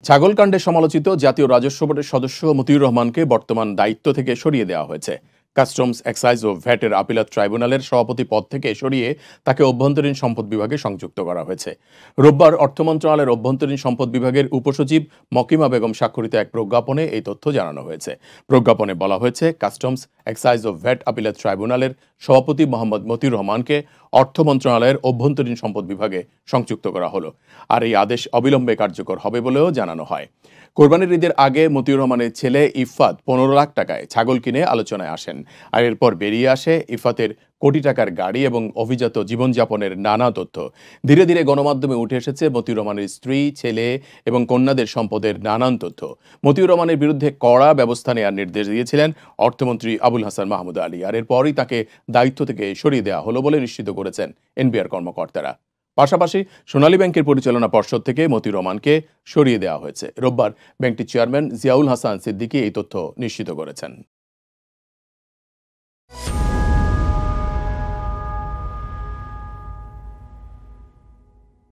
ছাগলকাণ্ডে সমালোচিত জাতীয় রাজস্ব বোর্ডের সদস্য মতিউর রহমানকে বর্তমান দায়িত্ব থেকে সরিয়ে দেওয়া হয়েছে। কাস্টমস, এক্সাইজ ও ভ্যাটের আপিলাত ট্রাইব্যুনালের সভাপতি পদ থেকে সরিয়ে তাকে অভ্যন্তরীণ সম্পদ বিভাগে সংযুক্ত করা হয়েছে। রোববার অর্থ মন্ত্রণালয়ের অভ্যন্তরীণ সম্পদ বিভাগের উপসচিব মকিমা বেগম স্বাক্ষরিত এক প্রজ্ঞাপনে এই তথ্য জানানো হয়েছে। প্রজ্ঞাপনে বলা হয়েছে, কাস্টমস, এক্সাইজ ও ভ্যাট আপিলাত ট্রাইব্যুনালের সভাপতি মোহাম্মদ মতিউর রহমানকে অর্থ মন্ত্রণালয়ের অভ্যন্তরীণ সম্পদ বিভাগে সংযুক্ত করা হলো। আর এই আদেশ অবিলম্বে কার্যকর হবে বলেও জানানো হয়। কোরবানির ঈদের আগে মতিউর রহমানের ছেলে ইফফাত 15 লাখ টাকায় ছাগল কিনে আলোচনায় আসেন। আর এরপর বেরিয়ে আসে ইফফাতের কোটি টাকার গাড়ি এবং অভিজাত জীবনযাপনের নানা তথ্য। ধীরে ধীরে গণমাধ্যমে উঠে এসেছে মতিউর রহমানের স্ত্রী, ছেলে এবং কন্যাদের সম্পদের নানান তথ্য। মতিউর রহমানের বিরুদ্ধে কড়া ব্যবস্থা নেওয়ার নির্দেশ দিয়েছিলেন অর্থমন্ত্রী আবুল হাসান মাহমুদ আলী। আর এরপরই তাকে দায়িত্ব থেকে সরিয়ে দেওয়া হলো বলে নিশ্চিত করেছেন এনবিআর কর্মকর্তারা। পাশাপাশি সোনালী ব্যাংকের পরিচালনা পর্ষদ থেকে মতিউর রহমানকে সরিয়ে দেওয়া হয়েছে। রোববার ব্যাংকটির চেয়ারম্যান জিয়াউল হাসান সিদ্দিকী এই তথ্য নিশ্চিত করেছেন।